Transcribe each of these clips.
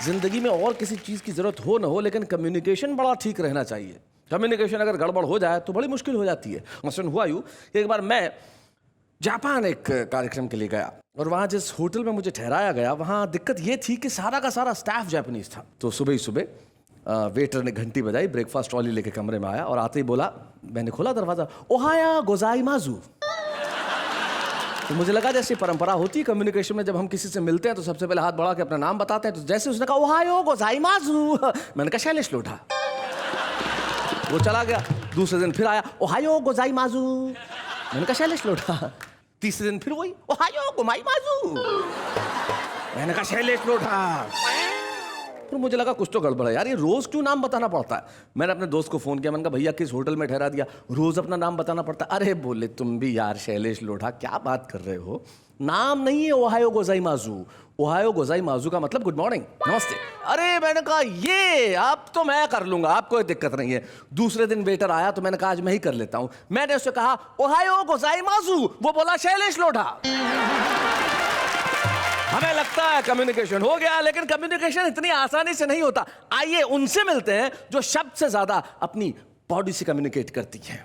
जिंदगी में और किसी चीज की जरूरत हो ना हो, लेकिन कम्युनिकेशन बड़ा ठीक रहना चाहिए। कम्युनिकेशन अगर गड़बड़ हो जाए तो बड़ी मुश्किल हो जाती है। मसलन हुआ यूं कि एक बार मैं जापान एक कार्यक्रम के लिए गया और वहाँ जिस होटल में मुझे ठहराया गया वहाँ दिक्कत ये थी कि सारा का सारा स्टाफ जापानीज था। तो सुबह ही सुबह वेटर ने घंटी बजाई, ब्रेकफास्ट ट्रॉली लेके कमरे में आया और आते ही बोला, मैंने खोला दरवाजा, ओहाया गोजाइमाजू। तो मुझे लगा जैसे परंपरा होती है कम्युनिकेशन में, जब हम किसी से मिलते हैं तो सबसे पहले हाथ बढ़ा के अपना नाम बताते हैं। तो जैसे उसने कहा ओहायो गोजाइमाजू, मैंने कहा शैलेश लोढ़ा। वो चला गया। दूसरे दिन फिर आया, ओहायो गोजाइमाजू, मैंने कहा शैलेश लोढ़ा। तीसरे दिन फिर वही, ओहायो गोमाइमाजू, मैंने कहा शैलेश लोढ़ा। फिर मुझे लगा कुछ तो गड़बड़ है यार, ये रोज क्यों नाम बताना पड़ता है। मैंने अपने दोस्त को फोन किया, मैंने कहा भैया किस होटल में ठहरा दिया, रोज अपना नाम बताना पड़ता है। अरे बोले तुम भी यार शैलेश लोढ़ा क्या बात कर रहे हो, नाम नहीं है ओहायो गोजाइमाजू। ओहायो गोजाइमाजू का मतलब गुड मॉर्निंग, नमस्ते। अरे मैंने कहा ये अब तो मैं कर लूंगा, आपको कोई दिक्कत नहीं है। दूसरे दिन वेटर आया तो मैंने कहा आज मैं ही कर लेता हूं। मैंने उससे कहा ओहायो गोजाइमाजू, वो बोला शैलेश लोढ़ा। हमें लगता है कम्युनिकेशन हो गया, लेकिन कम्युनिकेशन इतनी आसानी से नहीं होता। आइए उनसे मिलते हैं जो शब्द से ज्यादा अपनी बॉडी से कम्युनिकेट करती है।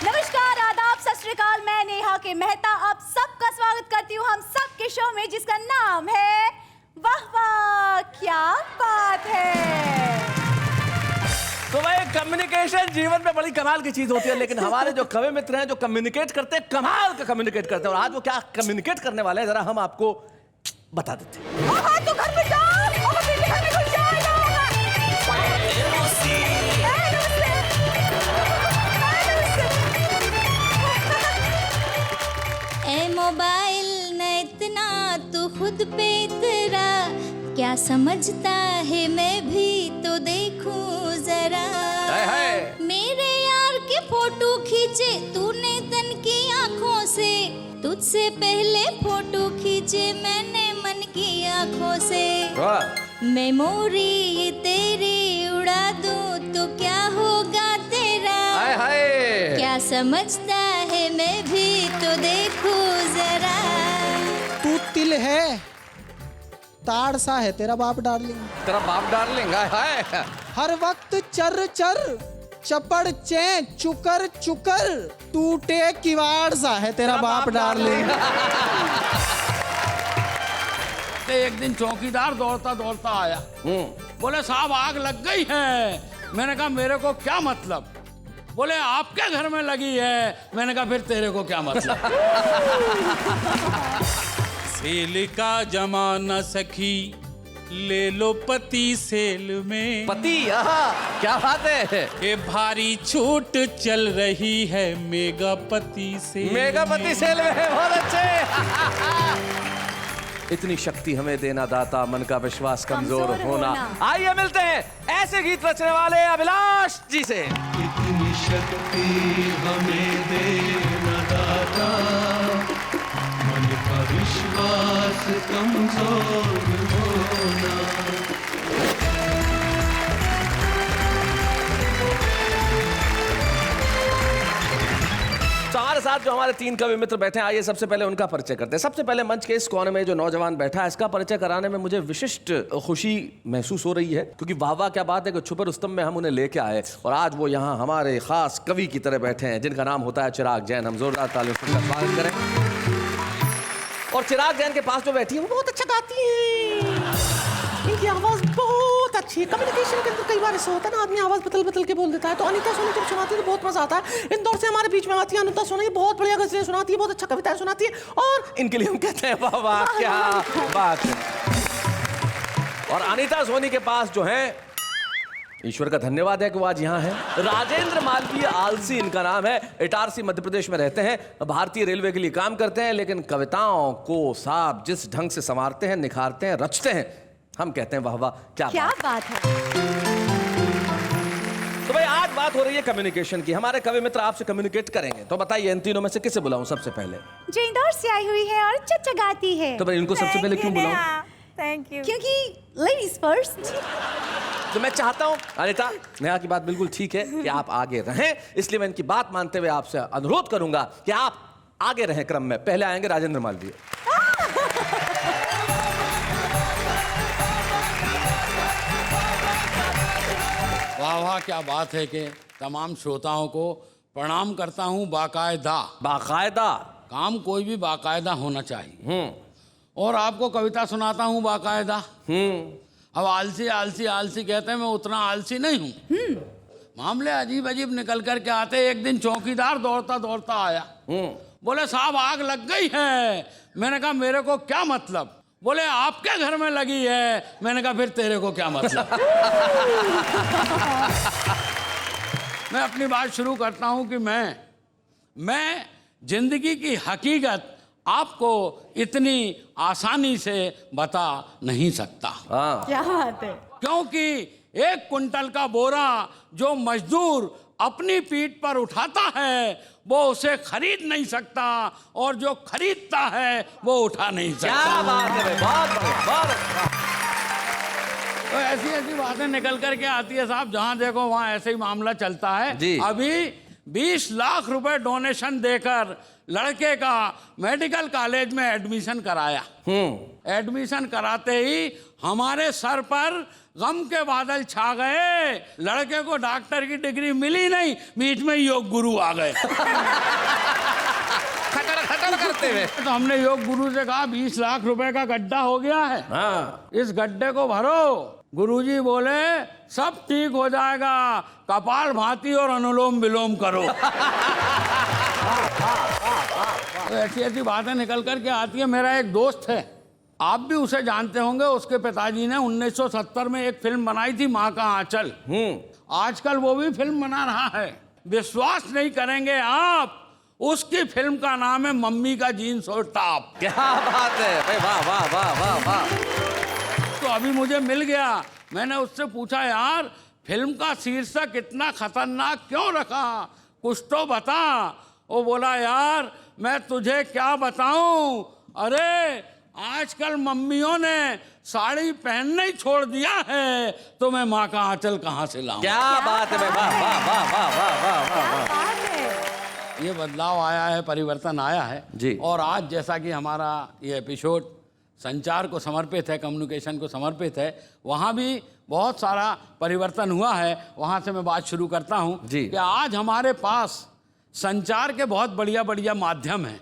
नमस्कार, आदाब, सत श्री अकाल। मैं नेहा के मेहता आप सबका स्वागत करती हूँ हम सबके शो में, जिसका नाम है वाह वाह क्या बात है। तो भाई कम्युनिकेशन जीवन में बड़ी कमाल की चीज होती है, लेकिन हमारे जो कवि मित्र हैं जो कम्युनिकेट करते हैं, कमाल का कम्युनिकेट करते हैं। और आज वो क्या कम्युनिकेट करने वाले हैं जरा हम आपको बता देते हैं। तो घर में जाओ, घर में घुस जाएगा। ए मोबाइल न इतना तू खुद पे इतरा, क्या समझता है मैं भी तो देखूं जरा। मेरे यार के फोटो खींचे तूने तन की आंखों से, तुझसे पहले फोटो खींचे मैंने मन की आंखों से। मेमोरी तेरी उड़ा दूं तो क्या होगा तेरा, क्या समझता है मैं भी तो देखूं जरा। तू तिल है, ताड़ सा है तेरा बाप डार्लिंग। तेरा बाप डार्लिंग है। हर वक्त चर चर चपड़ चे चुकर चुकर, टूटे किवाड़ सा है तेरा बाप डार्लिंग। एक दिन चौकीदार दौड़ता दौड़ता आया, बोले साहब आग लग गई है। मैंने कहा मेरे को क्या मतलब। बोले आपके घर में लगी है। मैंने कहा फिर तेरे को क्या मतलब। सेल का जमाना सखी, ले लो पति सेल में। पति क्या बात है। ये भारी छूट चल रही है मेगापति सेल। मेगापति सेल में है, बहुत अच्छे। इतनी शक्ति हमें देना दाता, मन का विश्वास कमजोर होना। आइए मिलते हैं ऐसे गीत रचने वाले अभिलाष जी से। इतनी शक्ति हमें देना दाता, मन का विश्वास कमजोर होना। तो हमारे साथ जो हमारे तीन कवि मित्र बैठे हैं, आइए सबसे पहले उनका परिचय करते हैं। सबसे पहले मंच के इस कोने में जो नौजवान बैठा है, इसका परिचय कराने में मुझे विशिष्ट खुशी महसूस हो रही है, क्योंकि वाह वाह क्या बात है कि छुपे रुस्तम में हम उन्हें लेके आए और आज वो यहाँ हमारे खास कवि की तरह बैठे हैं, जिनका नाम होता है चिराग जैन। हम जोरदार तालियों से उनका स्वागत करें। और चिराग जैन के पास जो बैठी है वो बहुत अच्छा गाती है, इनकी आवाज बहुत अच्छी है। कम्युनिकेशन के अंदर कई बार ऐसा होता है ना, आदमी आवाज बदल बदल के बोल देता है। तो अनीता सोनी जब सुनाती है तो बहुत मजा आता है। इंदौर से हमारे बीच में आती है अनीता सोनी, बहुत बढ़िया गजलें सुनाती है, बहुत अच्छा कविताएं सुनाती है, और इनके लिए हम कहते हैं वाह वाह क्या बात है। और अनीता सोनी के पास जो है, ईश्वर का धन्यवाद है कि वो आज यहाँ है, राजेंद्र मालवीय आलसी इनका नाम है। इटारसी मध्य प्रदेश में रहते हैं, भारतीय रेलवे के लिए काम करते हैं, लेकिन कविताओं को साहब जिस ढंग से संवारते हैं, निखारते हैं, रचते हैं, हम कहते हैं वाह वाह क्या बात है। तो भाई आज बात हो रही है कम्युनिकेशन की। हमारे कवि मित्र आपसे कम्युनिकेट करेंगे, तो बताइए इन तीनों में से किसे बुलाऊं सबसे पहले? जो इंदौर से आई हुई है और अच्छा गाती है। तो भाई इनको सबसे पहले क्यों बुलाऊं? Thank you. क्योंकि लेडीज फर्स्ट। तो मैं चाहता हूं, अनीता नेहा की बात बिल्कुल ठीक है कि आप आगे रहें, इसलिए मैं इनकी बात मानते हुए आपसे अनुरोध करूंगा कि आप आगे रहें क्रम में। पहले आएंगे राजेंद्र मालवीय। वाह वाह, क्या बात है कि तमाम श्रोताओं को प्रणाम करता हूँ बाकायदा। बाकायदा काम कोई भी बाकायदा होना चाहिए। और आपको कविता सुनाता हूँ बाकायदा। अब आलसी आलसी आलसी कहते हैं, मैं उतना आलसी नहीं हूँ। मामले अजीब अजीब निकल कर के आते। एक दिन चौकीदार दौड़ता दौड़ता आया, बोले साहब आग लग गई है। मैंने कहा मेरे को क्या मतलब? बोले आपके घर में लगी है। मैंने कहा फिर तेरे को क्या मतलब? मैं अपनी बात शुरू करता हूं कि मैं जिंदगी की हकीकत आपको इतनी आसानी से बता नहीं सकता। क्या बात है। क्योंकि 1 कुंटल का बोरा जो मजदूर अपनी पीठ पर उठाता है वो उसे खरीद नहीं सकता, और जो खरीदता है वो उठा नहीं सकता। क्या बात है भाई, बहुत बढ़िया, बहुत अच्छा। तो ऐसी ऐसी बातें निकल करके आती है साहब, जहां देखो वहां ऐसे ही मामला चलता है जी। अभी 20 लाख रुपए डोनेशन देकर लड़के का मेडिकल कॉलेज में एडमिशन कराया। एडमिशन कराते ही हमारे सर पर गम के बादल छा गए। लड़के को डॉक्टर की डिग्री मिली नहीं, बीच में योग गुरु आ गए। खटर खटर करते हुए। तो हमने योग गुरु से कहा 20 लाख रुपए का गड्ढा हो गया है, इस गड्ढे को भरो। गुरुजी बोले सब ठीक हो जाएगा, कपाल भाती और अनुलोम विलोम करो। तो ऐसी ऐसी बातें निकल करके आती है। मेरा एक दोस्त है, आप भी उसे जानते होंगे। उसके पिताजी ने 1970 में एक फिल्म बनाई थी, माँ का आंचल। आजकल वो भी फिल्म बना रहा है। विश्वास नहीं करेंगे आप, उसकी फिल्म का नाम है मम्मी का जीन्स और टॉप। क्या बात है भाई, वाह वाह वाह वाह वाह। तो अभी मुझे मिल गया। मैंने उससे पूछा यार फिल्म का शीर्षक इतना खतरनाक क्यों रखा, कुछ तो बता। वो बोला यार मैं तुझे क्या बताऊं, अरे आजकल मम्मियों ने साड़ी पहनना ही छोड़ दिया है, तो मैं माँ का आंचल कहाँ से लाऊं। क्या बात है भाई, वाह वाह वाह वाह वाह वाह वाह वाह। ये बदलाव आया है, परिवर्तन आया है जी। और आज जैसा कि हमारा ये एपिसोड संचार को समर्पित है, कम्युनिकेशन को समर्पित है, वहाँ भी बहुत सारा परिवर्तन हुआ है। वहाँ से मैं बात शुरू करता हूँ जी। कि आज हमारे पास संचार के बहुत बढ़िया बढ़िया माध्यम हैं।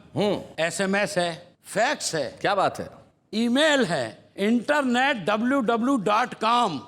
SMS है, फैक्स है, क्या बात है, ईमेल है, इंटरनेट www.com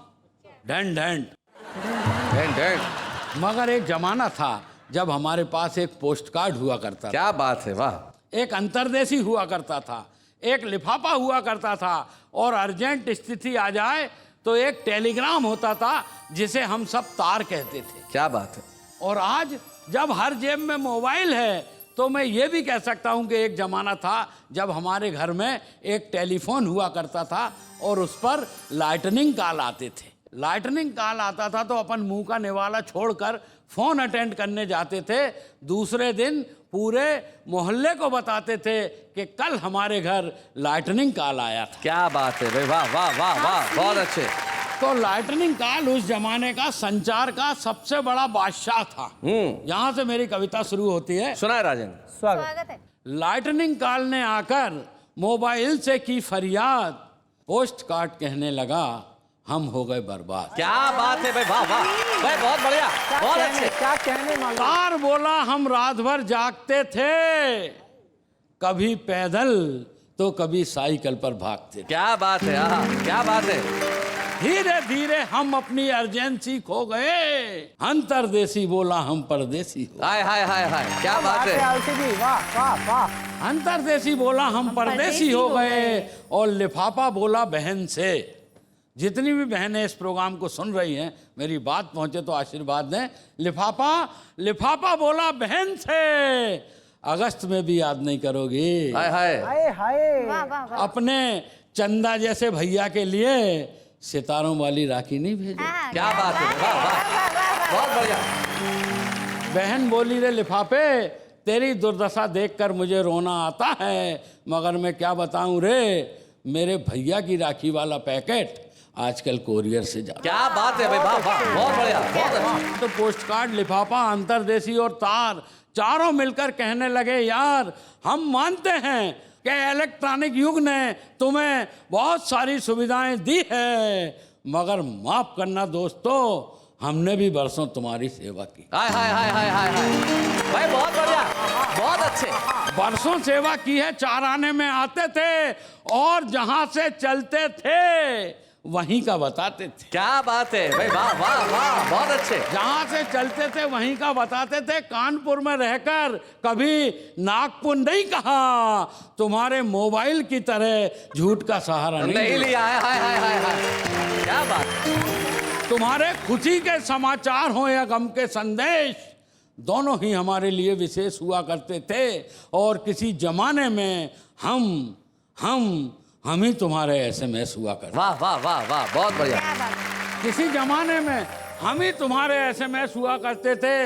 मगर एक जमाना था जब हमारे पास एक पोस्ट कार्ड हुआ करता था। क्या बात है, वाह। एक अंतर्देशी हुआ करता था, एक लिफाफा हुआ करता था, और अर्जेंट स्थिति आ जाए तो एक टेलीग्राम होता था जिसे हम सब तार कहते थे। क्या बात है। और आज जब हर जेब में मोबाइल है तो मैं ये भी कह सकता हूँ कि एक ज़माना था जब हमारे घर में एक टेलीफोन हुआ करता था और उस पर लाइटनिंग कॉल आते थे। लाइटनिंग कॉल आता था तो अपन मुंह का निवाला छोड़कर फ़ोन अटेंड करने जाते थे। दूसरे दिन पूरे मोहल्ले को बताते थे कि कल हमारे घर लाइटनिंग कॉल आया था। क्या बात है भाई, वाह वाह वाह वाह, बहुत अच्छे। तो लाइटनिंग कॉल उस जमाने का संचार का सबसे बड़ा बादशाह था। यहाँ से मेरी कविता शुरू होती है। सुनाए राजेंद्र। स्वागत है। लाइटनिंग कॉल ने आकर मोबाइल से की फरियाद, पोस्ट कार्ड कहने लगा हम हो गए बर्बाद। क्या बात है भाई, वाह वाह भाई, बहुत बढ़िया, बहुत अच्छे। क्या कहने मालूम। तार बोला हम रात भर जागते थे, कभी पैदल तो कभी साइकिल पर भागते थे। क्या बात है, आहा, क्या बात है। धीरे धीरे हम अपनी अर्जेंसी खो गए, अंतरदेशी बोला हम परदेसी हो। हाय हाय हाय हाय, क्या बात है। वाह वाह वाह। अंतरदेशी बोला हम परदेसी हो गए, और लिफाफा बोला बहन से। जितनी भी बहनें इस प्रोग्राम को सुन रही हैं, मेरी बात पहुंचे तो आशीर्वाद दें। लिफाफा बोला बहन से, अगस्त में भी याद नहीं करोगी। हाय हाय। हाय हाय। वाह वाह वाह। अपने चंदा जैसे भैया के लिए सितारों वाली राखी नहीं भेजे। क्या बात है, वाह वाह, बहुत बढ़िया। बहन बोली रे लिफाफे, तेरी दुर्दशा देखकर मुझे रोना आता है, मगर मैं क्या बताऊं रे, मेरे भैया की राखी वाला पैकेट आजकल कोरियर से जा। क्या बात है भाई, वाह वाह, बहुत बढ़िया, बहुत अच्छा। तो पोस्ट कार्ड, लिफाफा, अंतरदेशी और तार चारों मिलकर कहने लगे, यार हम मानते हैं कि इलेक्ट्रॉनिक युग ने तुम्हें बहुत सारी सुविधाएं दी है, मगर माफ करना दोस्तों, हमने भी बरसों तुम्हारी सेवा की। हाय हाय हाय हाय हाय हाय भाई, बहुत बढ़िया, बहुत अच्छे। बरसों सेवा की है। चाराने में आते थे और जहां से चलते थे वहीं का बताते थे। क्या बात है भाई, वाह वाह वाह, बहुत अच्छे। जहां से चलते थे वहीं का बताते थे। कानपुर में रहकर कभी नागपुर नहीं कहा, तुम्हारे मोबाइल की तरह झूठ का सहारा नहीं लिया है। हाय हाय हाय हाय, क्या बात। तुम्हारे खुशी के समाचार हो या गम के संदेश, दोनों ही हमारे लिए विशेष हुआ करते थे। और किसी जमाने में हम ही तुम्हारे SMS हुआ करते। वाह वाह वाह वाह, बहुत बढ़िया। किसी जमाने में हम ही तुम्हारे SMS हुआ करते थे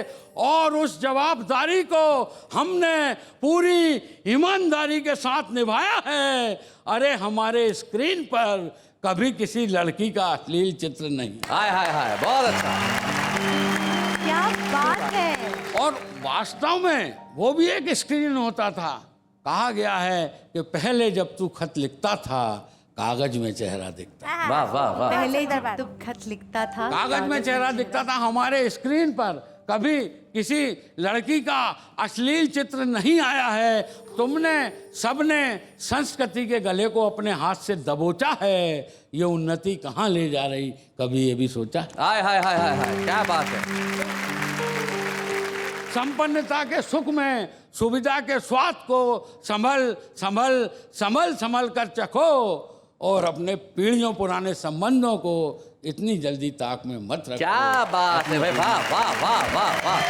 और उस जवाबदारी को हमने पूरी ईमानदारी के साथ निभाया है। अरे हमारे स्क्रीन पर कभी किसी लड़की का अश्लील चित्र नहीं। हाय हाय हाय, बहुत अच्छा। क्या बात है। और वास्तव में वो भी एक स्क्रीन होता था। कहा गया है कि पहले जब तू खत लिखता था कागज में चेहरा दिखता। वाह वाह वाह। पहले जब तू खत लिखता था कागज में चेहरा दिखता था। हमारे स्क्रीन पर कभी किसी लड़की का अश्लील चित्र नहीं आया है। तुमने सबने संस्कृति के गले को अपने हाथ से दबोचा है। ये उन्नति कहाँ ले जा रही, कभी ये भी सोचा? हाय हाय हाय हाय हाय, क्या बात है। संपन्नता के सुख में सुविधा के स्वाद को संभल संभल संभल संभल कर चखो और अपने पीढ़ियों पुराने संबंधों को इतनी जल्दी ताक में मत रखो। क्या बात है भाई, वाह वाह वाह वाह वाह।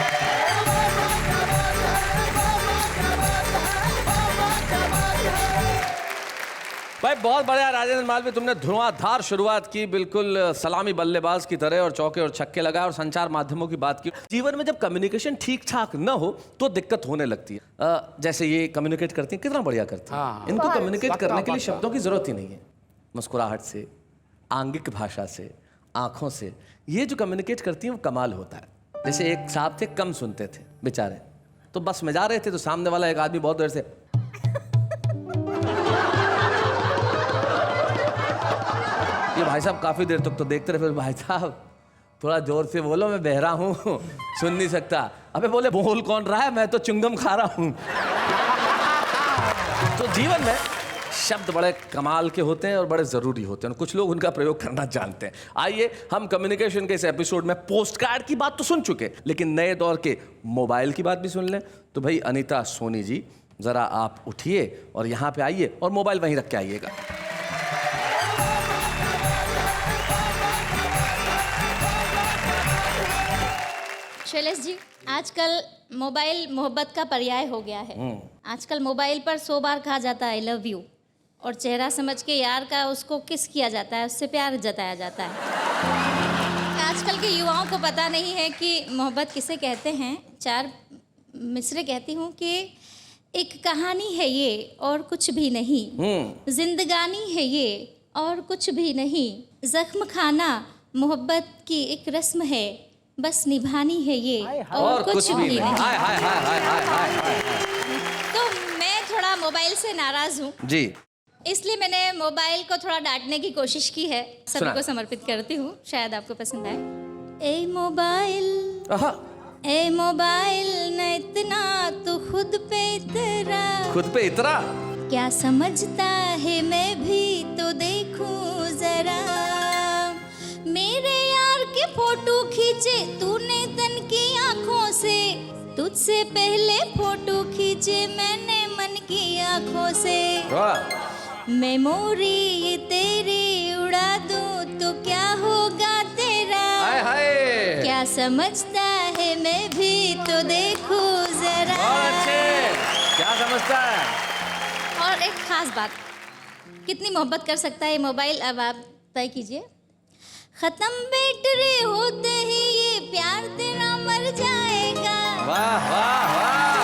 भाई बहुत बढ़िया राजेंद्र मालवी, तुमने धुआंधार शुरुआत की, बिल्कुल सलामी बल्लेबाज की तरह, और चौके और छक्के लगाए और संचार माध्यमों की बात की। जीवन में जब कम्युनिकेशन ठीक ठाक न हो तो दिक्कत होने लगती है। जैसे ये कम्युनिकेट करती हैं, कितना बढ़िया करती हैं। इनको कम्युनिकेट करने के लिए शब्दों की जरूरत ही नहीं है। मुस्कुराहट से, आंगिक भाषा से, आंखों से, ये जो कम्युनिकेट करती हैं वो कमाल होता है। जैसे एक साहब थे, कम सुनते थे बेचारे, तो बस में जा रहे थे तो सामने वाला एक आदमी बहुत देर से ये भाई साहब काफी देर तक तो देखते रहे। फिर भाई साहब थोड़ा जोर से बोलो, मैं बहरा हूं, सुन नहीं सकता। अबे बोले बोल कौन रहा है, मैं तो चुंगम खा रहा हूं। तो जीवन में शब्द बड़े कमाल के होते हैं और बड़े जरूरी होते हैं, कुछ लोग उनका प्रयोग करना जानते हैं। आइए हम कम्युनिकेशन के इस एपिसोड में पोस्ट कार्ड की बात तो सुन चुके, लेकिन नए दौर के मोबाइल की बात भी सुन लें। तो भाई अनीता सोनी जी, जरा आप उठिए और यहाँ पे आइए और मोबाइल वहीं रख के आइएगा। शैलेश जी, आजकल मोबाइल मोहब्बत का पर्याय हो गया है। आजकल मोबाइल पर 100 बार कहा जाता है आई लव यू, और चेहरा समझ के यार का उसको किस किया जाता है, उससे प्यार जताया जाता है। आजकल के युवाओं को पता नहीं है कि मोहब्बत किसे कहते हैं। 4 मिसरे कहती हूँ कि एक कहानी है ये और कुछ भी नहीं, जिंदगानी है ये और कुछ भी नहीं, जख्म खाना मोहब्बत की एक रस्म है, बस निभानी है ये और कुछ भी नहीं। हाय हाय हाय हाय हाय हाय हाय। तो मैं थोड़ा मोबाइल से नाराज हूँ जी, इसलिए मैंने मोबाइल को थोड़ा डांटने की कोशिश की है। सभी सुना। को समर्पित करती हूँ, शायद आपको पसंद आए। ए मोबाइल, आहा, ए मोबाइल, न इतना तू खुद पे इतरा, खुद पे इतरा, क्या समझता है मैं भी तो देखूं जरा, मेरे यार के फोटो खींचे तूने तन की आंखों से, तुझसे पहले फोटो खींचे मैंने मन की आंखों से, वाह, मेमोरी ये तेरी उड़ा दूं तो क्या होगा तेरा, हाय हाय, क्या समझता है मैं भी तो देखूं जरा। बहुत अच्छे, क्या समझता है। और एक खास बात, कितनी मोहब्बत कर सकता है ये मोबाइल, अब आप तय कीजिए। खत्म बैटरी होते ही ये प्यार तेरा मर जाएगा, वाह वाह वाह,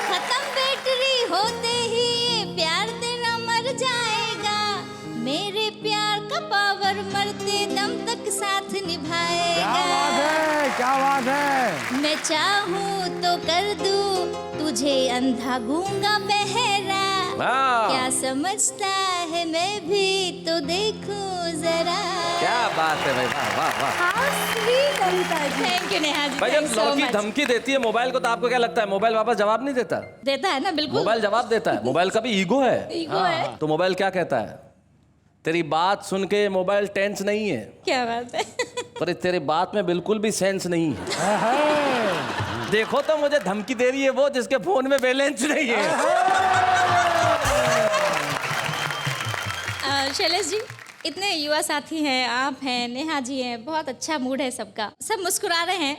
खत्म बैटरी होते ही ये प्यार तेरा मर जाएगा, मेरे प्यार का पावर मरते दम तक साथ निभाएगा। क्या बात है, क्या बात है। मैं चाहूं तो कर दूं तुझे अंधा गूंगा बहरा। वाह। क्या समझता है मैं भी तो देखूं जरा। क्या बात है भाई, वाह वाह वाह। How sweet, Anita ji. Thank you Neha ji, भाई thank जब you so लड़की much। धमकी देती है मोबाइल को तो आपको क्या लगता है मोबाइल वापस जवाब नहीं देता? देता है ना, बिल्कुल। मोबाइल जवाब देता है, मोबाइल का भी ईगो है। ईगो है। तो मोबाइल क्या कहता है? तेरी बात सुन के मोबाइल टेंस नहीं है, क्या बात है। पर तेरी बात में बिल्कुल भी सेंस नहीं है। देखो तो मुझे धमकी दे रही है वो जिसके फोन में बैलेंस नहीं है। शैलेश जी, इतने युवा साथी हैं, आप हैं, नेहा जी हैं, बहुत अच्छा मूड है सबका, सब मुस्कुरा रहे हैं।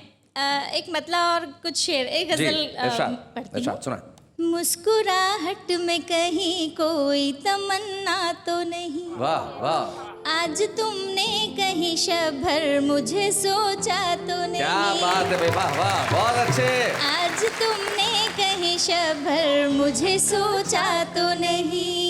एक मतलब और कुछ शेर, एक जी, गजल इरशाद, पढ़ती हूँ। इरशाद, सुना। मुस्कुराहट में कहीं कोई तमन्ना तो नहीं, वाह वाह, आज तुमने कहीं शभर मुझे सोचा तो नहीं। क्या बात है भाई, वाह वाह, बहुत अच्छे। आज तुमने कहीं शभर मुझे सोचा तो नहीं।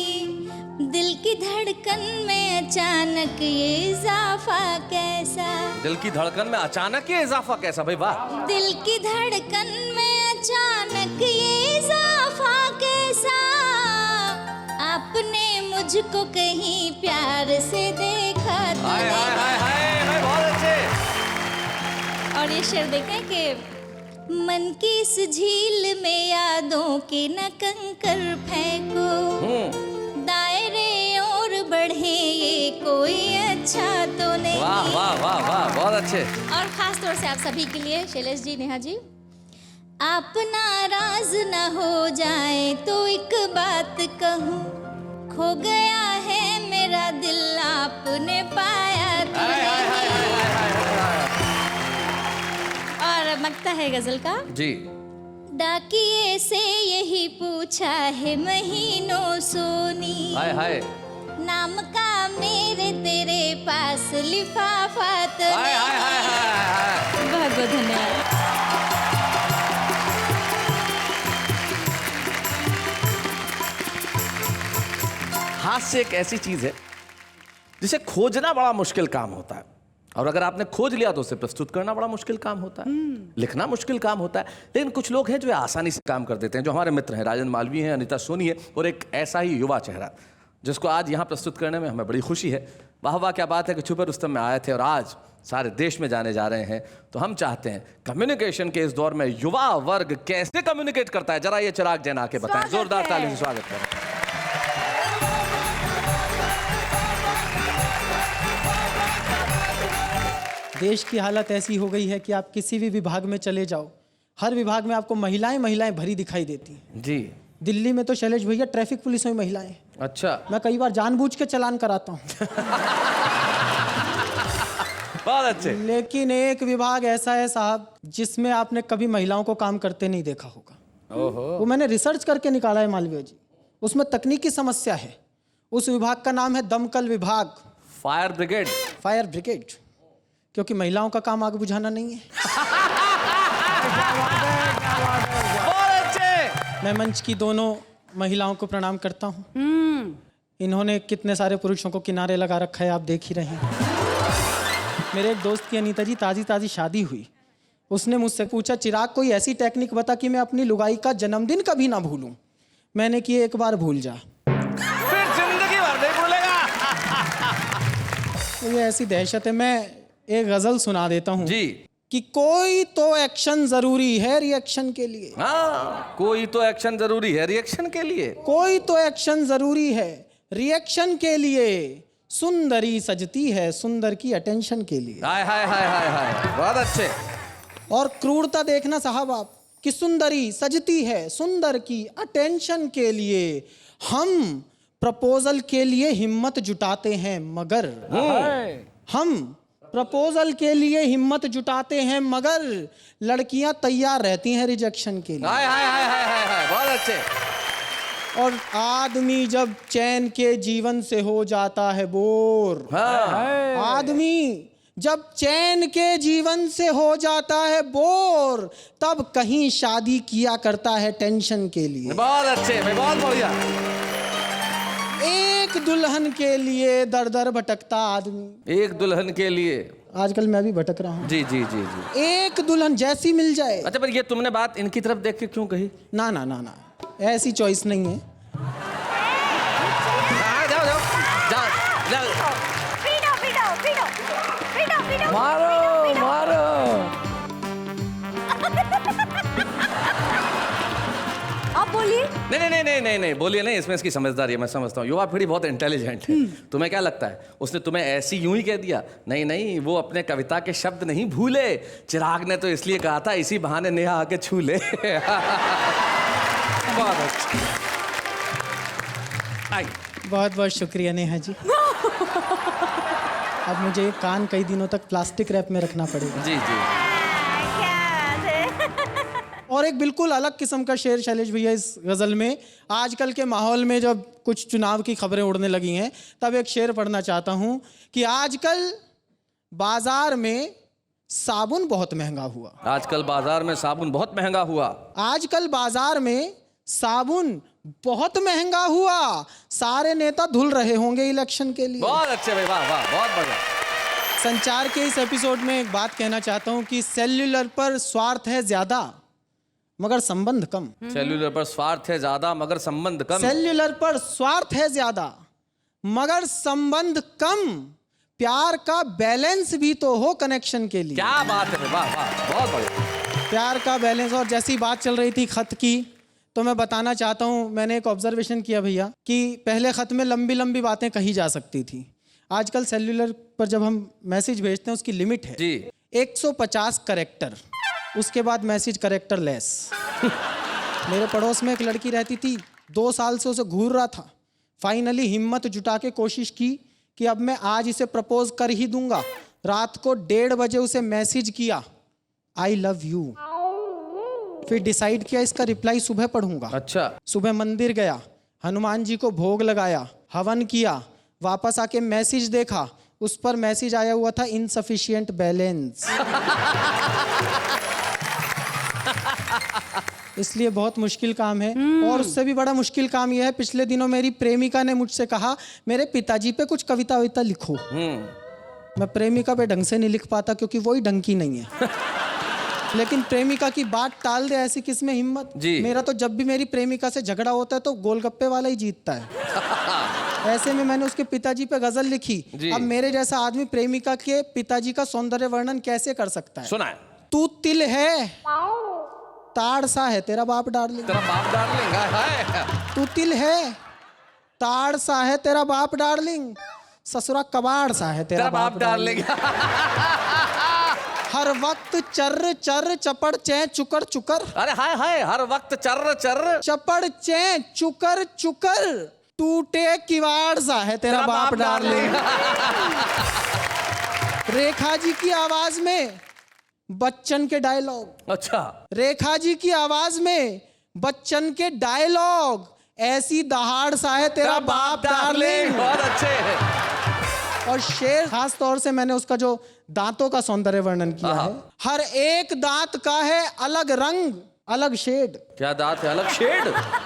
दिल की धड़कन में अचानक ये इजाफा कैसा। दिल की धड़कन में अचानक ये इजाफा कैसा भाई, वाह। दिल की धड़कन में अचानक ये इजाफा कैसा। आपने मुझको कहीं प्यार से देखा तो हाय हाय हाय हाय हाय, बहुत अच्छे। और ये शेर देखें कि मन की इस झील में यादों के न कंकर फेंको। दायरे और बढ़े ये कोई अच्छा तो नहीं। वाह वाह वाह वाह, बहुत अच्छे। और खास तौर से आप सभी के लिए शैलेश जी, नेहा जी, आप नाराज न हो जाए तो एक बात कहूँ, खो गया है मेरा दिल आपने पाया तो नहीं। और मकता है गजल का जी। डाकिए से यही पूछा है महीनों सोनी, हाय हाय नाम का मेरे तेरे पास लिफाफा तो हाय हाय हाय हाय हाय। बहुत बहुत धन्यवाद। हास्य एक ऐसी चीज है जिसे खोजना बड़ा मुश्किल काम होता है, और अगर आपने खोज लिया तो उसे प्रस्तुत करना बड़ा मुश्किल काम होता है, लिखना मुश्किल काम होता है। लेकिन कुछ लोग हैं जो आसानी से काम कर देते हैं, जो हमारे मित्र हैं, राजन मालवीय हैं, अनीता सोनी है, और एक ऐसा ही युवा चेहरा जिसको आज यहाँ प्रस्तुत करने में हमें बड़ी खुशी है। वाह वाह, क्या बात है कि छुपे रुस्तम में आए थे और आज सारे देश में जाने जा रहे हैं। तो हम चाहते हैं कम्युनिकेशन के इस दौर में युवा वर्ग कैसे कम्युनिकेट करता है, जरा ये चिराग जैन आके बताएं। जोरदार ताली से स्वागत करें। देश की हालत ऐसी हो गई है कि आप किसी भी विभाग में चले जाओ, हर विभाग में आपको महिलाएं भरी दिखाई देती हैं। जी। दिल्ली में तो शैलेश भैया ट्रैफिक पुलिस में महिलाएं। अच्छा। मैं कई बार जानबूझ के चालान कराता हूँ। बहुत अच्छे। लेकिन एक विभाग ऐसा है साहब जिसमें आपने कभी महिलाओं को काम करते नहीं देखा होगा। ओहो। वो मैंने रिसर्च करके निकाला है मालवीय जी, उसमें तकनीकी समस्या है। उस विभाग का नाम है दमकल विभाग, फायर ब्रिगेड। फायर ब्रिगेड, क्योंकि महिलाओं का काम आग बुझाना नहीं है। बहुत अच्छे। मैं मंच की दोनों महिलाओं को प्रणाम करता हूँ। इन्होंने कितने सारे पुरुषों को किनारे लगा रखा है, आप देख ही रहे हैं। मेरे एक दोस्त की अनीता जी ताजी शादी हुई, उसने मुझसे पूछा चिराग कोई ऐसी टेक्निक बता कि मैं अपनी लुगाई का जन्मदिन कभी ना भूलूं। मैंने कि एक बार भूल जा, फिर जिंदगी भर नहीं भूलेगा। तो ये ऐसी दहशत है। मैं एक गजल सुना देता हूँ जी। कि कोई तो एक्शन जरूरी है रिएक्शन के लिए। हाँ, कोई तो एक्शन जरूरी है रिएक्शन के लिए। कोई तो एक्शन जरूरी है रिएक्शन के लिए, सुंदरी सजती है सुंदर की अटेंशन के लिए। हाय हाय हाय हाय हाय, बहुत अच्छे। और क्रूरता देखना साहब आप कि सुंदरी सजती है सुंदर की अटेंशन के लिए। हम प्रपोजल के लिए हिम्मत जुटाते हैं मगर, हम प्रपोजल के लिए हिम्मत जुटाते हैं मगर लड़कियां तैयार रहती हैं रिजेक्शन के लिए। हाय हाय हाय हाय हाय हाय, बहुत अच्छे। और आदमी जब चैन के जीवन से हो जाता है बोर, आदमी जब चैन के जीवन से हो जाता है बोर, तब कहीं शादी किया करता है टेंशन के लिए। बहुत अच्छे, मैं बहुत बढ़िया। एक एक दुल्हन के लिए दर दर भटकता आदमी। एक दुल्हन के लिए। आजकल मैं भी भटक रहा हूँ। जी जी जी जी। एक दुल्हन जैसी मिल जाए। अच्छा, पर ये तुमने बात इनकी तरफ देख के क्यों कही? ना ना ना ना, ऐसी चॉइस नहीं है। जाओ जाओ जाओ जाओ। पीटो पीटो पीटो पीटो पीटो मारो मारो। आप बोलिए। नहीं नहीं नहीं नहीं नहीं बोलिए नहीं, इसमें इसकी समझदारी है, मैं समझता हूँ। युवा पीढ़ी बहुत इंटेलिजेंट है। तुम्हें क्या लगता है उसने तुम्हें ऐसी यूं ही कह दिया? नहीं नहीं, वो अपने कविता के शब्द नहीं भूले। चिराग ने तो इसलिए कहा था इसी बहाने नेहा आके छू ले। बहुत अच्छा। आई। बहुत बहुत शुक्रिया नेहा जी। अब मुझे ये कान कई दिनों तक प्लास्टिक रैप में रखना पड़ेगा। जी जी। और एक बिल्कुल अलग किस्म का शेर शैलेश भैया इस गज़ल में। आजकल के माहौल में जब कुछ चुनाव की खबरें उड़ने लगी हैं, तब एक शेर पढ़ना चाहता हूँ कि आजकल बाजार में साबुन बहुत महंगा हुआ। आजकल बाजार में साबुन बहुत महंगा हुआ। आजकल बाजार में साबुन बहुत महंगा हुआ। सारे नेता धुल रहे होंगे इलेक्शन के लिए। बहुत अच्छे भाई, वाह वाह, बहुत बढ़िया। संचार के इस एपिसोड में एक बात कहना चाहता हूँ कि सेल्युलर पर स्वार्थ है ज्यादा मगर संबंध कम। सेल्यूलर पर स्वार्थ है ज्यादा मगर संबंध कम। सेल्युलर पर स्वार्थ है ज्यादा मगर संबंध कम। प्यार का बैलेंस भी तो हो कनेक्शन के लिए। क्या बात है, वाह वाह, बहुत बढ़िया। प्यार का बैलेंस। और जैसी बात चल रही थी खत की, तो मैं बताना चाहता हूँ, मैंने एक ऑब्जर्वेशन किया भैया कि पहले खत में लंबी लंबी बातें कही जा सकती थी। आजकल सेल्युलर पर जब हम मैसेज भेजते हैं उसकी लिमिट है जी। 150 करेक्टर, उसके बाद मैसेज करेक्टर लेस। मेरे पड़ोस में एक लड़की रहती थी, 2 साल से उसे घूर रहा था। फाइनली हिम्मत जुटा के कोशिश की कि अब मैं आज इसे प्रपोज कर ही दूंगा। रात को 1:30 बजे उसे मैसेज किया, आई लव यू। फिर डिसाइड किया इसका रिप्लाई सुबह पढ़ूंगा। अच्छा। सुबह मंदिर गया, हनुमान जी को भोग लगाया, हवन किया, वापस आके मैसेज देखा, उस पर मैसेज आया हुआ था इनसफिशिएंट बैलेंस। इसलिए बहुत मुश्किल काम है। और उससे भी बड़ा मुश्किल काम यह है, पिछले दिनों मेरी प्रेमिका ने मुझसे कहा मेरे पिताजी पे कुछ कविता वविता लिखो। मैं प्रेमिका पे ढंग से नहीं लिख पाता क्योंकि वही ढंग की नहीं है। लेकिन प्रेमिका की बात टाल दे, ऐसी किसमें हिम्मत। मेरा तो जब भी मेरी प्रेमिका से झगड़ा होता है तो गोलगप्पे वाला ही जीतता है। ऐसे में मैंने उसके पिताजी पे गजल लिखी। अब मेरे जैसा आदमी प्रेमिका के पिताजी का सौंदर्य वर्णन कैसे कर सकता है। सुना है। तू तिल है ताड़ सा है तेरा बाप डार्लिंग। तेरा बाप डार्लिंग है। तू तिल है ताड़ सा है तेरा बाप डार्लिंग, ससुरा कबाड़ सा है तेरा बाप डार्लिंग। हर वक्त चर्र चर्र चपड़ चै चुकर चुकर। अरे हाय हाय, हर वक्त चर्र चर्र चपड़ चै चुकर चुकर, टूटे किवाड़ सा है तेरा बाप डार्लिंग। रेखा जी की आवाज में बच्चन के डायलॉग। अच्छा। रेखा जी की आवाज में बच्चन के डायलॉग, ऐसी दहाड़ सा है तेरा बाप डार्लिंग। बहुत अच्छे है। और शेर खास तौर से मैंने उसका जो दांतों का सौंदर्य वर्णन किया है। हर एक दांत का है अलग रंग अलग शेड। क्या दांत है अलग शेड?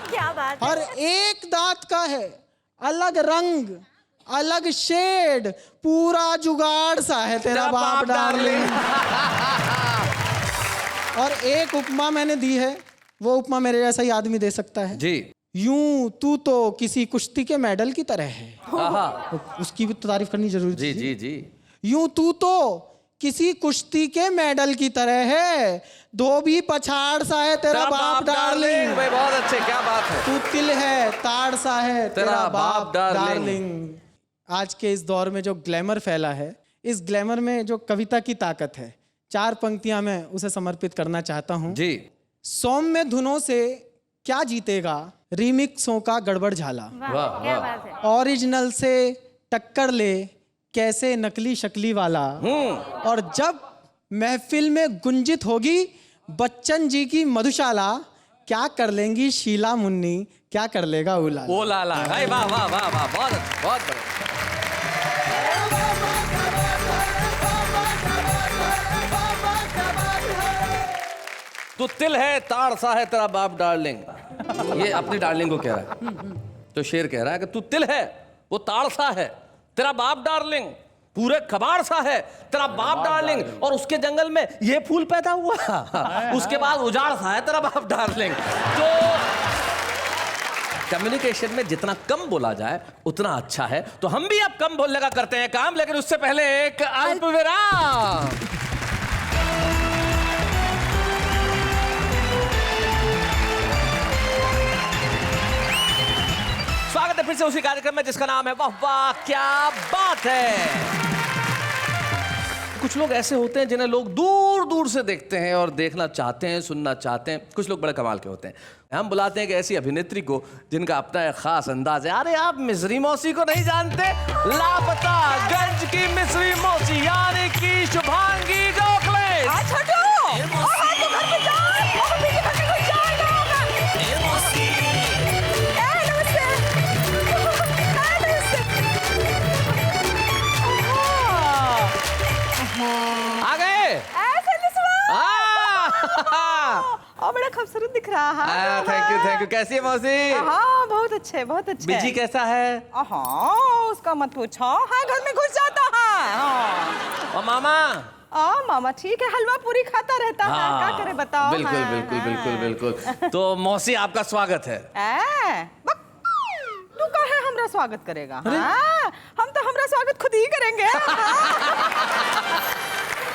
क्या बात है। हर एक दांत का है अलग रंग अलग शेड, पूरा जुगाड़ सा है तेरा बाप डार्लिंग। और एक उपमा मैंने दी है, वो उपमा मेरे जैसा ही आदमी दे सकता है जी। यूं तू तो किसी कुश्ती के मेडल की तरह है। आहा। उसकी भी तो तारीफ करनी जरूरी जी थी। जी जी। यूं तू तो किसी कुश्ती के मेडल की तरह है, धोबी पछाड़ सा है तेरा बाप डार्लिंग। भाई बहुत अच्छे, क्या बात है। तू तिल है ताड़ सा है तेरा बाप डार्लिंग। आज के इस दौर में जो ग्लैमर फैला है, इस ग्लैमर में जो कविता की ताकत है, 4 पंक्तियां मैं उसे समर्पित करना चाहता हूं जी। सौम्य धुनों से क्या जीतेगा रीमिक्सों का गड़बड़ झाला। वाह क्या वाह। बात है। ओरिजिनल से टक्कर ले कैसे नकली शक्ली वाला। और जब महफिल में गुंजित होगी बच्चन जी की मधुशाला, क्या कर लेंगी शीला मुन्नी, क्या कर लेगा उला। ओ लाला, वाह वाह वाह वाह, बहुत अच्छा, बहुत बढ़िया। तू तिल है ताड़ सा है तेरा बाप डार्लिंग। ये अपनी डार्लिंग को कह रहा है। तो शेर कह रहा है कि तू तिल है, वो ताड़ सा है तेरा बाप डार्लिंग, पूरे कबाड़ सा है तेरा बाप डार्लिंग, और उसके जंगल में ये फूल पैदा हुआ उसके बाद उजाड़ सा है तेरा बाप डार्लिंग। तो कम्युनिकेशन में जितना कम बोला जाए उतना अच्छा है। तो हम भी अब कम बोलने का करते हैं काम, लेकिन उससे पहले एक अल्प विराम। स्वागत है फिर से उसी कार्यक्रम में जिसका नाम है वाह वाह क्या बात है। कुछ लोग ऐसे होते हैं जिन्हें लोग दूर दूर से देखते हैं और देखना चाहते हैं, सुनना चाहते हैं। कुछ लोग बड़े कमाल के होते हैं। हम बुलाते हैं कि ऐसी अभिनेत्री को जिनका अपना एक खास अंदाज है। अरे आप मिस्री मौसी को नहीं जानते? लापता गंज की मिस्री मौसी यानी कि शुभांगी गोखले। आ गए? बड़ा खूबसूरत दिख रहा है। Thank you. कैसी है मौसी? हाँ बहुत अच्छे बहुत अच्छे। बिजी कैसा है? हाँ उसका मत पूछो, हाँ घर में घुस जाता है। हाँ। और मामा? मामा ठीक है, हलवा पूरी खाता रहता है, क्या करे बताओ। बिल्कुल हाँ, बिल्कुल हाँ। बिल्कुल बिल्कुल। तो मौसी आपका स्वागत है। तू काहे हमरा स्वागत करेगा? हाँ, हम तो हमरा स्वागत खुद ही करेंगे।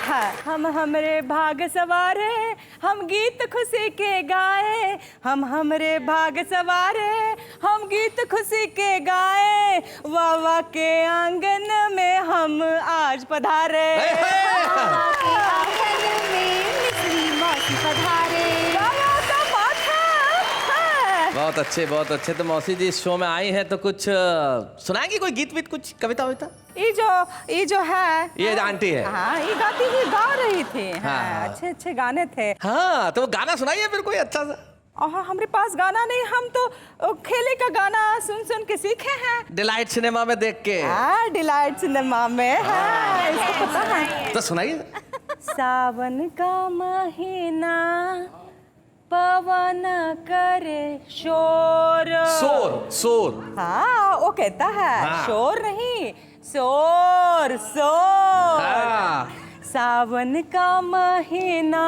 हाँ, हम हमरे भाग सवारे, हम गीत खुशी के गाए, हम हमरे भाग सवारे, हम गीत खुशी के गाए, वावा के आंगन में हम आज पधारे। आंगन में मिस्री मौसी पधारे। बहुत अच्छे। तो मौसी जी इस शो में आई हैं तो कुछ सुनाएंगी, कोई गीत वीत, कुछ कविता वविता? ये जो है ये आंटी है। हाँ ये गा रही थी। हाँ, अच्छे गाने थे। हाँ तो गाना सुनाइए फिर कोई अच्छा सा। हमारे पास गाना नहीं, हम तो खेले का गाना सुन के सीखे हैं। डिलाइट सिनेमा में देख के। हाँ डिलाइट सिनेमा में। हाँ इसको पता है। तो सुनाइए। सावन का महीना पवन करे शोर। शोर। हाँ वो कहता है। हाँ। शोर नहीं, शोर। हाँ। सावन का महीना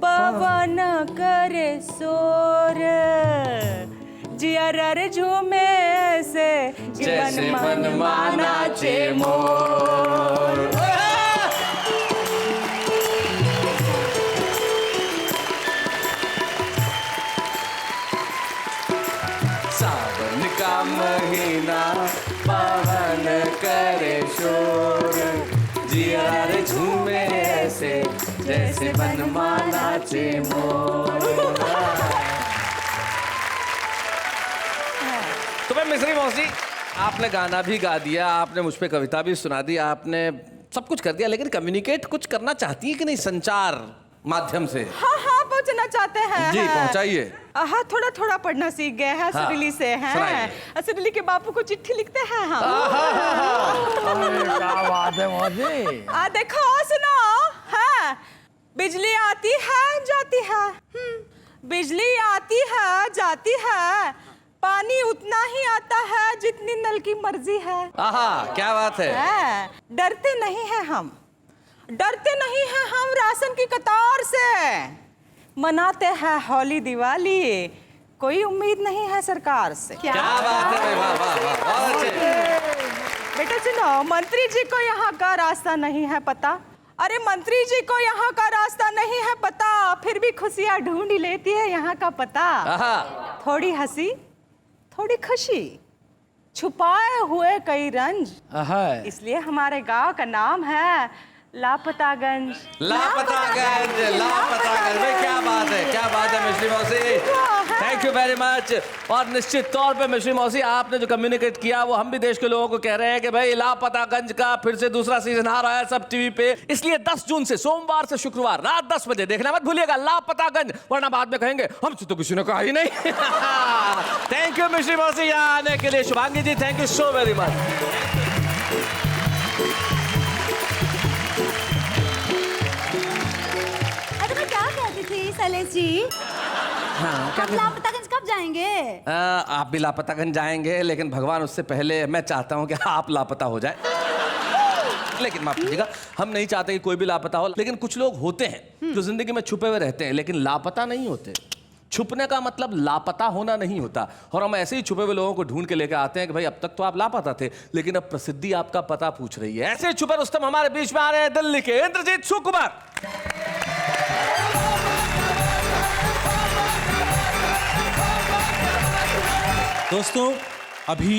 पवन करे शोर, जियर झूमे से जैसे मन माना चे मोर। सावन का महीना पवन करे शोर, जिया रे झूमे ऐसे जैसे मन माना चे मोर। तो मैं मिस्री मौसी, आपने गाना भी गा दिया, आपने मुझ पे कविता भी सुना दी, आपने सब कुछ कर दिया, लेकिन कम्युनिकेट कुछ करना चाहती है कि नहीं संचार माध्यम से? हाँ पहुंचना चाहते हैं। जी पहुंचाइए। हाँ थोड़ा पढ़ना सीख गए हैं। हाँ, सुरीली से हैं। सुरीली के बापू को चिट्ठी लिखते हैं हम। क्या बात है मौसी। देखो सुनो। हाँ बिजली आती है जाती है, बिजली आती है जाती है, पानी उतना ही आता है जितनी नल की मर्जी है। क्या बात है। डरते नहीं हैं हम, डरते नहीं हैं हम राशन की कतार से, मनाते हैं होली दिवाली, कोई उम्मीद नहीं है सरकार से। क्या बात है। वाह वाह वाह, बहुत अच्छे। बेटा सुनो, मंत्री जी को यहाँ का रास्ता नहीं है पता। अरे मंत्री जी को यहाँ का रास्ता नहीं है पता, फिर भी खुशियाँ ढूंढ लेती है यहाँ का पता। थोड़ी हंसी थोड़ी खुशी, छुपाए हुए कई रंज, इसलिए हमारे गांव का नाम है लापतागंज। लापतागंज भाई, क्या बात है मिश्री मौसी। Thank you very much. और निश्चित तौर पे मिश्री मौसी, आपने जो कम्युनिकेट किया वो हम भी देश के लोगों को कह रहे हैं कि भाई लापतागंज का फिर से दूसरा सीजन आ रहा है सब टीवी पे। इसलिए 10 जून से सोमवार से शुक्रवार रात 10 बजे देखना मत भूलिएगा लापतागंज, वरना बाद में कहेंगे हमसे तो किसी ने कहा ही नहीं। थैंक यू मिश्री मौसी यहाँ आने के लिए। Shubhangi ji thank you so very much. Sailesh ji, हाँ, आप लापतागंज कब जाएंगे। आप भी लापतागंज जाएंगे, लेकिन भगवान उससे पहले मैं चाहता हूं कि आप लापता हो जाए। लेकिन माफ कीजिएगा, हम नहीं चाहते कि कोई भी लापता हो, लेकिन कुछ लोग होते हैं जो जिंदगी में छुपे हुए रहते हैं लेकिन लापता नहीं होते। छुपने का मतलब लापता होना नहीं होता। और हम ऐसे ही छुपे हुए लोगों को ढूंढ के लेकर आते हैं कि भाई अब तक तो आप लापता थे, लेकिन अब प्रसिद्धि आपका पता पूछ रही है। ऐसे छुपे रुस्तम हमारे बीच में आ रहे हैं दिल्ली के इंद्रजीत सुकुमार। दोस्तों, अभी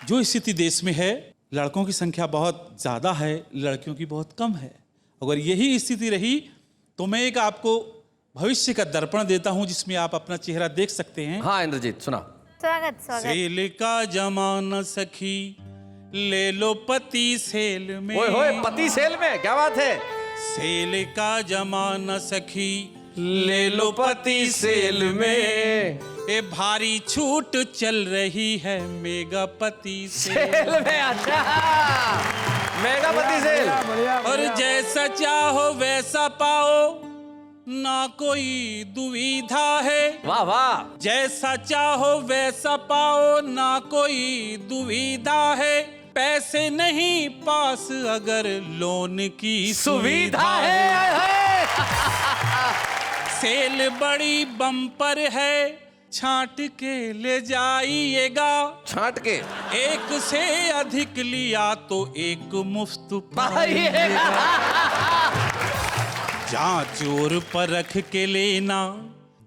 जो स्थिति देश में है, लड़कों की संख्या बहुत ज़्यादा है, लड़कियों की बहुत कम है। अगर यही स्थिति रही तो मैं एक आपको भविष्य का दर्पण देता हूं जिसमें आप अपना चेहरा देख सकते हैं। हाँ इंद्रजीत, सुना। स्वागत स्वागत। सेल का जमाना सखी, ले लो पति सेल में। ओए होए, पति सेल में, क्या बात है। सेल का जमाना सखी, ले लो पति सेल में, ए भारी छूट चल रही है मेगा पति सेल में। अच्छा, मेगा पति सेल। और जैसा चाहो वैसा पाओ, ना कोई दुविधा है। वाह वाह। जैसा चाहो वैसा पाओ, ना कोई दुविधा है। पैसे नहीं पास अगर लोन की सुविधा है। सेल बड़ी बम्पर है, छांट के ले जाइएगा। छांट के एक से अधिक लिया तो एक मुफ्त पाइएगा। जांच और परख के लेना,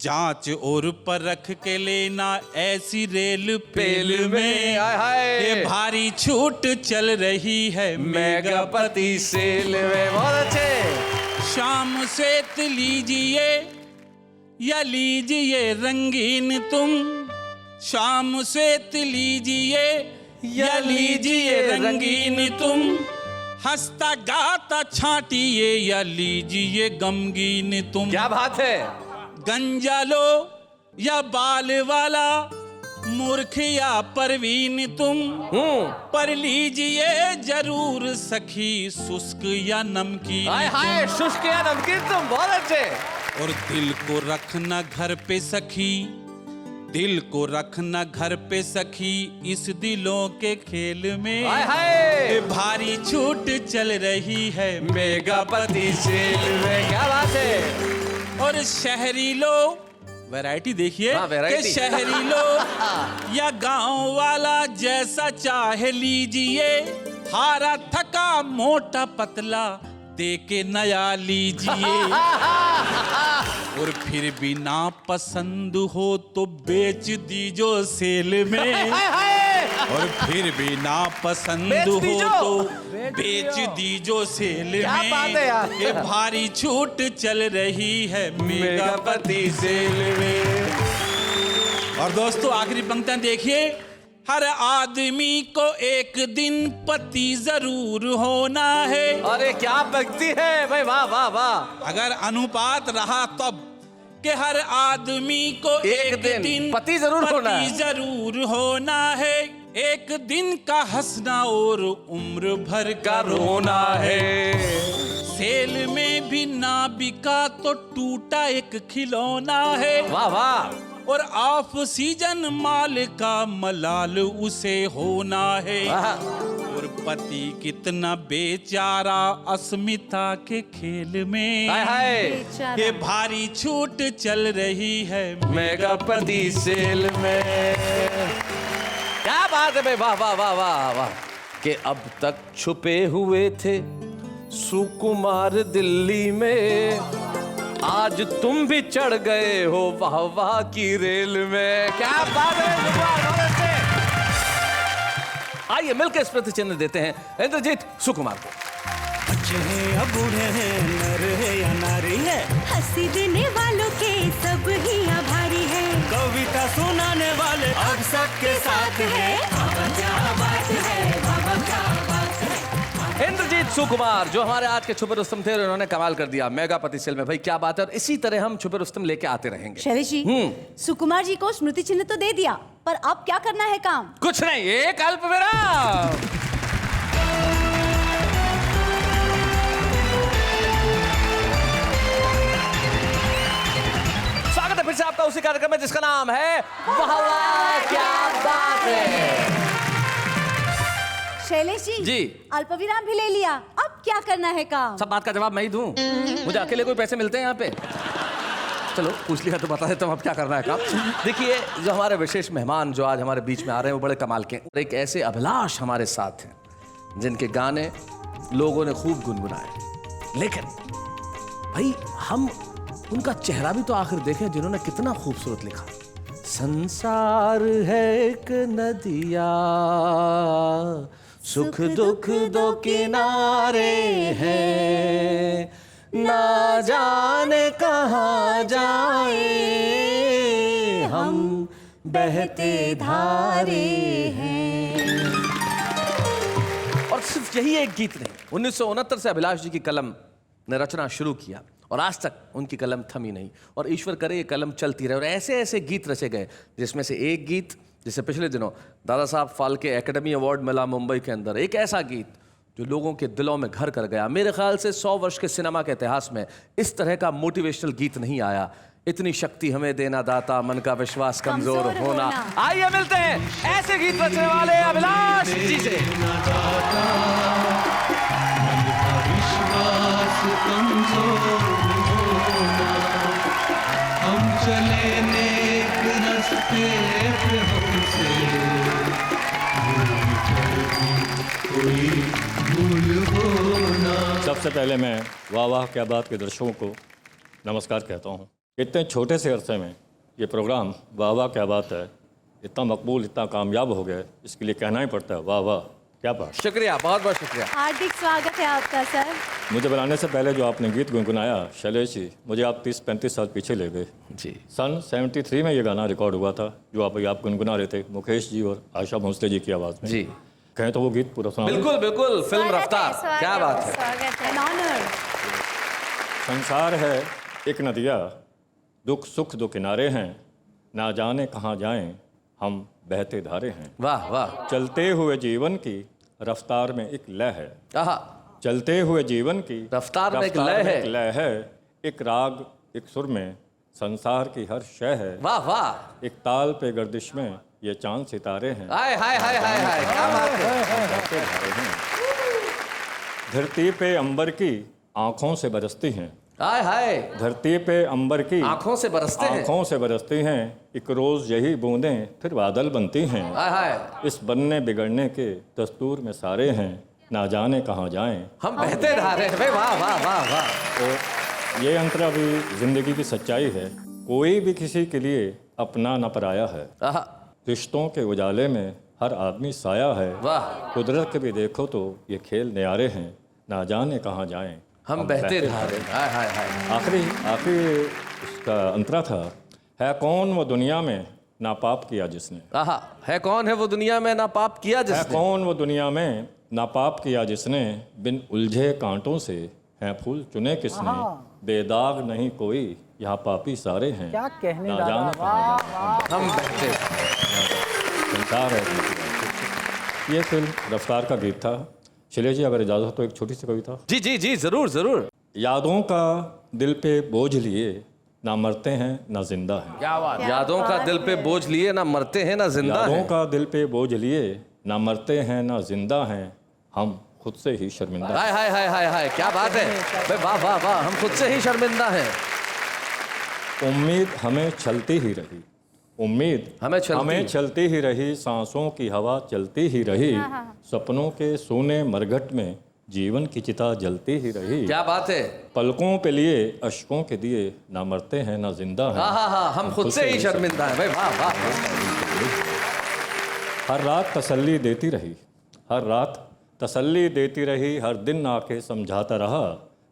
जांच और परख के लेना, ऐसी रेल पेल में हाय हाय। ये भारी छूट चल रही है मेगा पति सेल में। बहुत अच्छे। शाम श्वेत लीजिए या लीजिए रंगीन तुम, शाम श्वेत लीजिए या लीजिए रंगीन तुम, हंसता गाता छाटिए या लीजिए गमगीन तुम। क्या बात है। गंजा लो या बाल वाला, मूर्ख या परवीन तुम, पर लीजिए जरूर सखी शुष्क या नमकीन। हाय हाय, शुष्क या नमकीन तुम। बहुत अच्छे। और दिल को रखना घर पे सखी, दिल को रखना घर पे सखी, इस दिलों के खेल में हाय हाय। भारी छूट चल रही है मेगा पति सेल में। क्या बात है। और शहरी लोग, वैरायटी देखिए, हाँ, वैरायटी। कि शहरी लोग या गांव वाला जैसा चाहे लीजिए, हारा थका मोटा पतला दे के नया लीजिए। और फिर भी ना पसंद हो तो बेच दीजो सेल में। और फिर भी ना पसंद हो तो बेच दीजो सेल क्या में। बात है यार। ये भारी छूट चल रही है मेगा पति सेल में। और दोस्तों, आखिरी पंक्तियां देखिए। हर आदमी को एक दिन पति जरूर होना है। अरे क्या भक्ति है भाई, वाह वाह वाह। अगर अनुपात रहा तब कि हर आदमी को एक दिन पति जरूर होना है। पति जरूर होना है। एक दिन का हंसना और उम्र भर का रोना है। सेल में भी ना बिका तो टूटा एक खिलौना है। वाह वाह। और ऑफ सीजन माल का मलाल उसे होना है। और पति कितना बेचारा अस्मिता के खेल में। हाय हाय। ये भारी छूट चल रही है मेगा पति सेल में। क्या बात है भाई, वाह वाह वाह वाह वाह। कि अब तक छुपे हुए थे सुकुमार दिल्ली में, आज तुम भी चढ़ गए हो वाह वाह की रेल में। क्या बात है। आइए मिलकर इस प्रति चिन्ह देते हैं इंद्रजीत सुकुमार को। बच्चे हैं या बूढ़े हैं, नर है या नारी है, हंसी देने वालों के सब ही आभारी है, कविता सुनाने वाले अब सबके साथ है। बाबा क्या बात है, बाबा क्या बात है। इंद्रजीत सुकुमार जो हमारे आज के छुपे रुस्तम थे, उन्होंने कमाल कर दिया मेगा पति सेल में। भाई क्या बात है। और इसी तरह हम छुपे रुस्तम लेके आते रहेंगे। शैलेश जी, सुकुमार जी को स्मृति चिन्ह तो दे दिया, पर अब क्या करना है काम? कुछ नहीं, एक अल्प विराम। स्वागत है फिर से आपका उसी कार्यक्रम में जिसका नाम है वाह वाह क्या बात है। शैलेश जी। अल्पविराम भी ले लिया, अब क्या करना है काम? सब बात का जवाब मैं ही दूं? मुझे अकेले कोई पैसे मिलते हैं यहाँ पे? चलो पूछ लिया तो बता देता हूँ अब क्या करना है काम। देखिए, जो हमारे विशेष मेहमान जो आज हमारे बीच में आ रहे हैं वो बड़े कमाल के हैं। एक ऐसे अभिलाष हमारे साथ हैं जिनके गाने लोगों ने खूब गुनगुनाए, लेकिन भाई हम उनका चेहरा भी तो आखिर देखें जिन्होंने कितना खूबसूरत लिखा। संसार है एक नदिया, सुख दुख दो किनारे हैं, ना जाने कहाँ जाए हम बहते धारे हैं। और सिर्फ यही एक गीत नहीं, 1969 से अभिलाष जी की कलम ने रचना शुरू किया और आज तक उनकी कलम थमी नहीं, और ईश्वर करे ये कलम चलती रहे। और ऐसे ऐसे गीत रचे गए जिसमें से एक गीत, जैसे पिछले दिनों दादा साहब फाल्के एकेडमी अवार्ड मिला मुंबई के अंदर, एक ऐसा गीत जो लोगों के दिलों में घर कर गया। मेरे ख्याल से 100 वर्ष के सिनेमा के इतिहास में इस तरह का मोटिवेशनल गीत नहीं आया। इतनी शक्ति हमें देना दाता, मन का विश्वास कमजोर होना। आइए मिलते हैं ऐसे गीत रचने वाले अभिलाष जी से। विश्वास कमजोर होना, हम चले नेक रास्ते पे, हमसे कोई भूल होना। सबसे पहले मैं वाह वाह क्या बात के दर्शकों को नमस्कार कहता हूँ। इतने छोटे से अरसे में ये प्रोग्राम वाह वाह क्या बात है इतना मकबूल, इतना कामयाब हो गया, इसके लिए कहना ही पड़ता है वाह वाह क्या बात। शुक्रिया, बहुत बहुत शुक्रिया। हार्दिक स्वागत है आपका सर। मुझे बनाने से पहले जो आपने गीत गुनगुनाया शैलेश जी, मुझे आप 30-35 साल पीछे ले गए जी। सन 73 में ये गाना रिकॉर्ड हुआ था जो आप गुनगुना रहे थे मुकेश जी और आशा भोसले जी की आवाज़ में। जी कहें तो वो गीत पूरा सुना। बिल्कुल बिल्कुल, फिल्म रफ्तार, क्या बात है। स्वागत है, ऑनर। संसार है एक नदिया, दुख सुख दो किनारे हैं, ना जाने कहाँ जाएं हम बहते धारे हैं। वाह वाह। चलते हुए जीवन की रफ्तार में एक लय है। आहा। चलते हुए जीवन की रफ्तार में एक लय है। एक राग एक सुर में संसार की हर शय है। वाह वाह। एक ताल पे गर्दिश में ये चांद सितारे हैं। हाय हाय हाय हाय हाय, क्या बात है। बहते धारे हैं। धरती पे अंबर की आंखों से बरसती हैं। हाय हाय। धरती पे अंबर की आंखों से बरसते हैं। आंखों से बरसती हैं। एक रोज यही बूंदें फिर बादल बनती हैं। हाय हाय। इस इस बनने बिगड़ने के दस्तूर में सारे हैं, ना जाने कहाँ जाएं हम बहते धारे हैं। वाह वाह वाह वाह। तो ये अंतरा भी जिंदगी की सच्चाई है। कोई भी किसी के लिए अपना न पराया है। आहा। रिश्तों के उजाले में हर आदमी साया है। वाह। कुदरत के भी देखो तो ये खेल न्यारे हैं, ना जाने कहाँ जाएं हम बहते धारे। हाय हाय हाय। आखिरी इसका अंतरा था, है कौन वो दुनिया में ना पाप किया जिसने। आहा। है कौन है वो दुनिया में ना पाप किया है जिसने। कौन वो दुनिया में ना पाप किया जिसने, बिन उलझे कांटों से हैं फूल चुने किसने। बेदाग नहीं कोई यहाँ पापी सारे हैं, क्या कहने ना जाने कहाँ जाएं हम बहते। संसार है। ये फिल्म रफ्तार का गीत था। शैलेश जी अगर इजाजत हो तो एक छोटी सी कविता। जी जी जी, जरूर जरूर। यादों का दिल पे बोझ लिए ना मरते हैं ना जिंदा हैं। क्या बात। यादों का दिल पे बोझ लिए ना मरते हैं ना जिंदा यादों हैं। का दिल पे बोझ लिए ना मरते हैं ना जिंदा हैं, हम खुद से ही शर्मिंदा हैं। हाय हाय हाय हाय हाय, क्या बात है। भाई वाह वाह वाह, हम खुद से ही शर्मिंदा हैं। उम्मीद हमें चलती ही रही, उम्मीद हमें चलती ही रही, सांसों की हवा चलती ही रही, सपनों के सोने मरघट में जीवन की चिता जलती ही रही। क्या बात है। पलकों पे लिए अश्कों के दिए ना मरते हैं ना जिंदा हैं। हाँ, हम खुद से ही शर्मिंदा हैं। भाई वाह वाह। हर रात तसल्ली देती रही, हर रात तसल्ली देती रही, हर दिन आके समझाता रहा,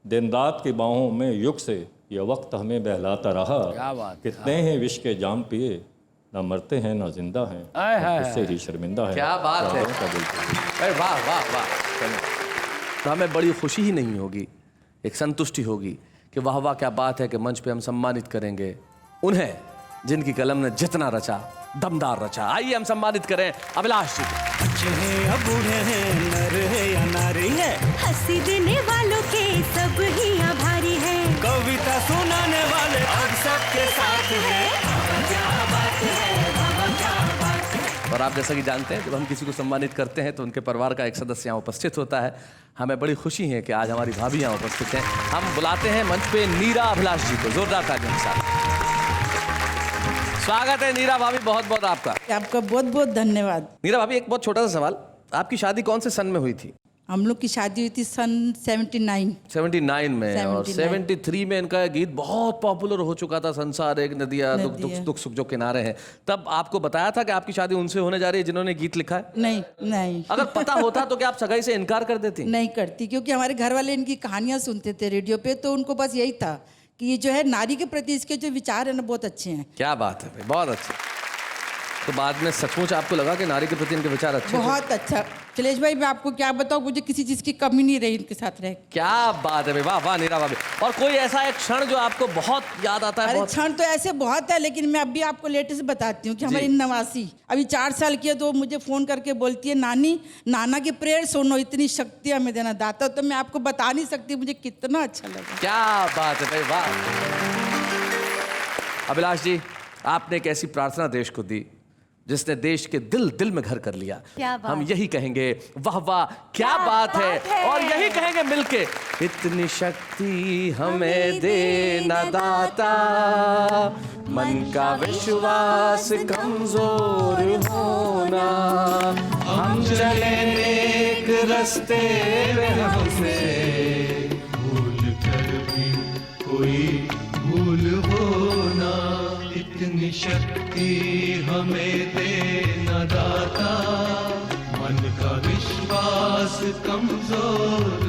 दिन रात की बाहों में युग से ये वक्त हमें बहलाता रहा। क्या बात। कितने ही विष के जाम पिए ना मरते हैं ना जिंदा हैं, इससे ही शर्मिंदा है। क्या बात है। अरे वाह वाह वाह। तो हमें बड़ी खुशी ही नहीं होगी, एक संतुष्टि होगी कि वाह वाह क्या बात है कि मंच पे हम सम्मानित करेंगे उन्हें जिनकी कलम ने जितना रचा, दमदार रचा। आइए हम सम्मानित करें अभिलाष जी को। बच्चे हैं या बूढ़े हैं, नर है या नारी है, हंसी देने वालों के सब ही आभारी है। कविता सुनाने वाले अब सबके साथ है। आप जैसा कि जानते हैं, जब हम किसी को सम्मानित करते हैं तो उनके परिवार का एक सदस्य यहाँ उपस्थित होता है। हमें बड़ी खुशी है कि आज हमारी भाभी यहाँ उपस्थित हैं। हम बुलाते हैं मंच पे नीरा अभिलाष जी को, जोरदार तालियों के साथ स्वागत है। नीरा भाभी, बहुत बहुत आपका बहुत बहुत धन्यवाद। नीरा भाभी, एक बहुत छोटा सा सवाल, आपकी शादी कौन से सन में हुई थी? हम लोग की शादी हुई थी सन 79 में, और 73 में इनका गीत बहुत पॉपुलर हो चुका था, संसार एक नदिया दुख सुख जो किनारे हैं। तब आपको बताया था कि आपकी शादी उनसे होने जा रही है जिन्होंने गीत लिखा है? नहीं। अगर पता होता तो क्या आप सगाई से इनकार कर देती? नहीं करती, क्योंकि हमारे घर वाले इनकी कहानियां सुनते थे रेडियो पे, तो उनको बस यही था कि ये जो है नारी के प्रति इसके जो विचार है ना बहुत अच्छे हैं। क्या बात है भाई, बहुत अच्छे। तो बाद में सचमुच आपको लगा कि नारी के प्रति इनके विचार अच्छे? बहुत अच्छा शैलेश भाई, मैं आपको क्या बताऊं, मुझे किसी चीज की कमी नहीं रही इनके साथ रह। क्या बात है भाई, वाह वाह नीरा भाभी। और कोई ऐसा एक क्षण जो आपको बहुत याद आता है? अरे क्षण तो ऐसे बहुत है, लेकिन मैं अभी आपको लेटेस्ट बताती हूँ कि हमारी नवासी अभी 4 साल की है, तो मुझे फोन करके बोलती है, नानी नाना की प्रेयर सुनो, इतनी शक्ति हमें देना दाता। तो मैं आपको बता नहीं सकती मुझे कितना अच्छा लगा। क्या बात है भाई, वाह। अभिलाष जी, आपने एक ऐसी प्रार्थना देश को दी जिसने देश के दिल में घर कर लिया। क्या बात? हम यही कहेंगे, वाह वाह क्या बात है। और यही कहेंगे मिलके, इतनी शक्ति हमें देना दाता, मन का विश्वास कमजोर होना, हम चले नेक रास्ते में हमसे भूल कर भी कोई भूल होना, इतनी शक्ति हमें देना दाता, मन का विश्वास कमजोर